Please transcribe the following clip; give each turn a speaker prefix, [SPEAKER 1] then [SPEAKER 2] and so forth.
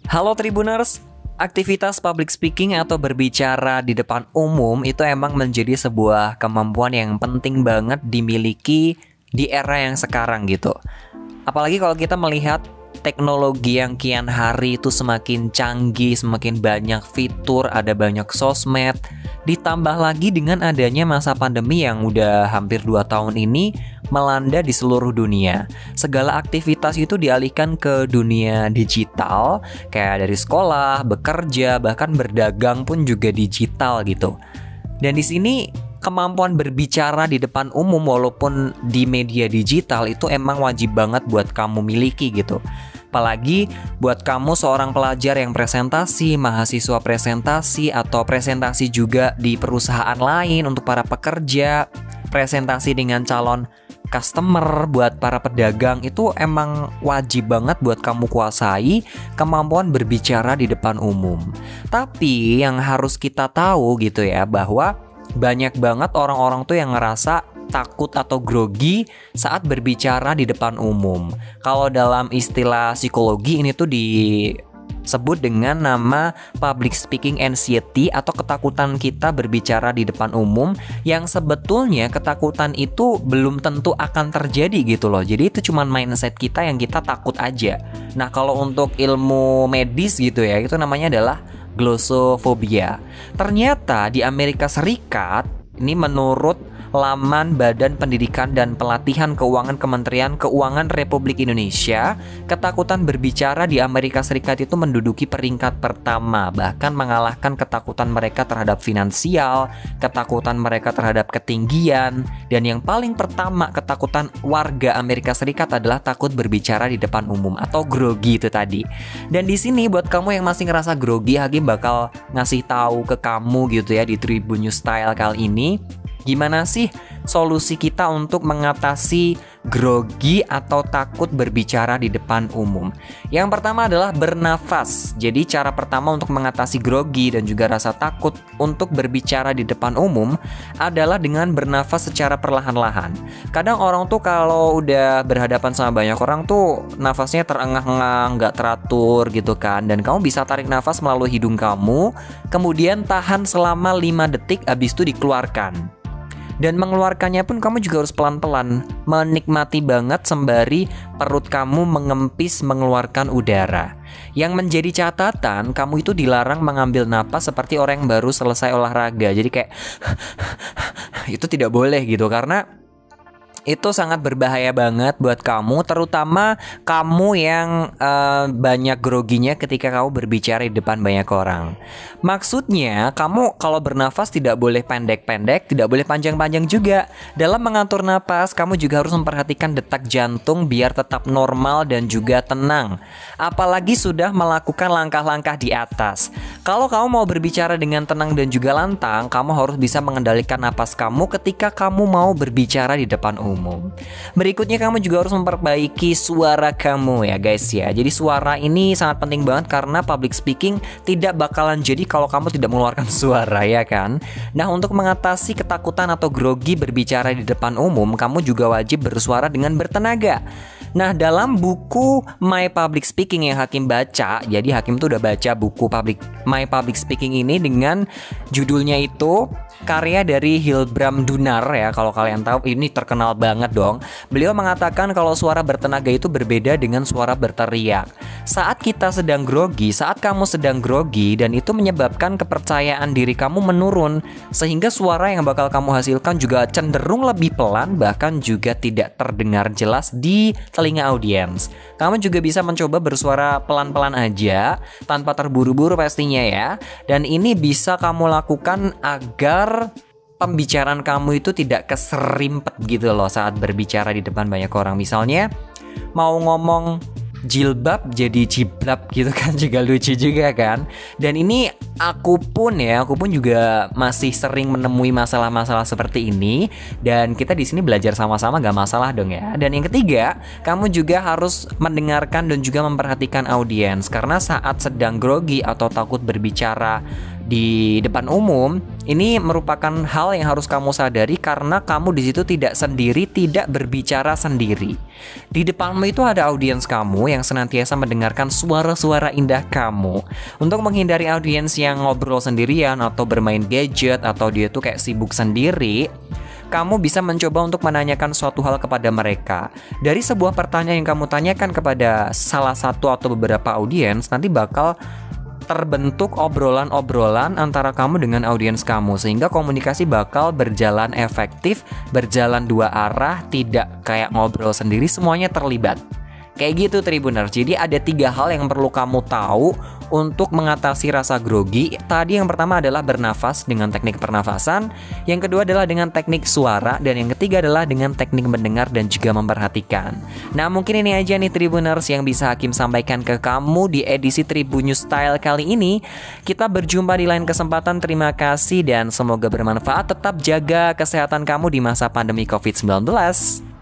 [SPEAKER 1] Halo Tribuners, aktivitas public speaking atau berbicara di depan umum itu emang menjadi sebuah kemampuan yang penting banget dimiliki di era yang sekarang gitu. Apalagi kalau kita melihat teknologi yang kian hari itu semakin canggih, semakin banyak fitur, ada banyak sosmed. Ditambah lagi dengan adanya masa pandemi yang udah hampir 2 tahun ini melanda di seluruh dunia. Segala aktivitas itu dialihkan ke dunia digital, kayak dari sekolah, bekerja, bahkan berdagang pun juga digital gitu. Dan di sini kemampuan berbicara di depan umum walaupun di media digital itu emang wajib banget buat kamu miliki gitu. Apalagi buat kamu seorang pelajar yang presentasi, mahasiswa presentasi, atau presentasi juga di perusahaan lain untuk para pekerja, presentasi dengan calon customer, buat para pedagang, itu emang wajib banget buat kamu kuasai kemampuan berbicara di depan umum. Tapi yang harus kita tahu gitu ya, bahwa banyak banget orang-orang tuh yang ngerasa takut atau grogi saat berbicara di depan umum. Kalau dalam istilah psikologi ini tuh disebut dengan nama public speaking anxiety atau ketakutan kita berbicara di depan umum, yang sebetulnya ketakutan itu belum tentu akan terjadi gitu loh. Jadi itu cuma mindset kita yang kita takut aja. Nah, kalau untuk ilmu medis gitu ya, itu namanya adalah glossophobia. Ternyata di Amerika Serikat, ini menurut laman Badan Pendidikan dan Pelatihan Keuangan Kementerian Keuangan Republik Indonesia, ketakutan berbicara di Amerika Serikat itu menduduki peringkat pertama, bahkan mengalahkan ketakutan mereka terhadap finansial, ketakutan mereka terhadap ketinggian, dan yang paling pertama ketakutan warga Amerika Serikat adalah takut berbicara di depan umum atau grogi itu tadi. Dan di sini buat kamu yang masih ngerasa grogi, Hakim bakal ngasih tahu ke kamu gitu ya di Tribun News Style kali ini, gimana sih solusi kita untuk mengatasi grogi atau takut berbicara di depan umum? Yang pertama adalah bernafas. Jadi cara pertama untuk mengatasi grogi dan juga rasa takut untuk berbicara di depan umum adalah dengan bernafas secara perlahan-lahan. Kadang orang tuh kalau udah berhadapan sama banyak orang tuh nafasnya terengah-engah, nggak teratur gitu kan. Dan kamu bisa tarik nafas melalui hidung kamu, kemudian tahan selama 5 detik, habis itu dikeluarkan. Dan mengeluarkannya pun kamu juga harus pelan-pelan, menikmati banget sembari perut kamu mengempis mengeluarkan udara. Yang menjadi catatan, kamu itu dilarang mengambil napas seperti orang yang baru selesai olahraga. Jadi kayak itu tidak boleh gitu, karena itu sangat berbahaya banget buat kamu, terutama kamu yang banyak groginya ketika kamu berbicara di depan banyak orang. Maksudnya, kamu kalau bernafas tidak boleh pendek-pendek, tidak boleh panjang-panjang juga. Dalam mengatur napas, kamu juga harus memperhatikan detak jantung biar tetap normal dan juga tenang. Apalagi sudah melakukan langkah-langkah di atas. Kalau kamu mau berbicara dengan tenang dan juga lantang, kamu harus bisa mengendalikan napas kamu ketika kamu mau berbicara di depan umum. Berikutnya, kamu juga harus memperbaiki suara kamu ya guys ya. Jadi suara ini sangat penting banget karena public speaking tidak bakalan jadi kalau kamu tidak mengeluarkan suara, ya kan? Nah, untuk mengatasi ketakutan atau grogi berbicara di depan umum, kamu juga wajib bersuara dengan bertenaga. Nah, dalam buku My Public Speaking yang Hakim baca, jadi Hakim tuh udah baca buku My Public Speaking ini dengan judulnya itu karya dari Hilbram Dunar ya. Kalau kalian tahu, ini terkenal banget dong. Beliau mengatakan kalau suara bertenaga itu berbeda dengan suara berteriak. Saat kita sedang grogi, saat kamu sedang grogi, dan itu menyebabkan kepercayaan diri kamu menurun, sehingga suara yang bakal kamu hasilkan juga cenderung lebih pelan, bahkan juga tidak terdengar jelas di telinga audiens. Kamu juga bisa mencoba bersuara pelan-pelan aja, tanpa terburu-buru pastinya ya. Dan ini bisa kamu lakukan agar pembicaraan kamu itu tidak keserimpet gitu loh saat berbicara di depan banyak orang. Misalnya mau ngomong jilbab jadi jiblab gitu kan, juga lucu juga kan. Dan ini aku pun juga masih sering menemui masalah-masalah seperti ini, dan kita di sini belajar sama-sama, gak masalah dong ya. Dan yang ketiga, kamu juga harus mendengarkan dan juga memperhatikan audiens, karena saat sedang grogi atau takut berbicara di depan umum, ini merupakan hal yang harus kamu sadari karena kamu di situ tidak sendiri, tidak berbicara sendiri. Di depanmu itu ada audiens kamu yang senantiasa mendengarkan suara-suara indah kamu. Untuk menghindari audiens yang ngobrol sendirian atau bermain gadget atau dia tuh kayak sibuk sendiri, kamu bisa mencoba untuk menanyakan suatu hal kepada mereka. Dari sebuah pertanyaan yang kamu tanyakan kepada salah satu atau beberapa audiens, nanti bakal terbentuk obrolan-obrolan antara kamu dengan audiens kamu, sehingga komunikasi bakal berjalan efektif, berjalan dua arah, tidak kayak ngobrol sendiri, semuanya terlibat. Kayak gitu Tribuners. Jadi ada 3 hal yang perlu kamu tahu untuk mengatasi rasa grogi. Tadi yang pertama adalah bernafas dengan teknik pernafasan, yang kedua adalah dengan teknik suara, dan yang ketiga adalah dengan teknik mendengar dan juga memperhatikan. Nah, mungkin ini aja nih Tribuners yang bisa Hakim sampaikan ke kamu di edisi Tribun News Style kali ini. Kita berjumpa di lain kesempatan. Terima kasih dan semoga bermanfaat. Tetap jaga kesehatan kamu di masa pandemi COVID-19.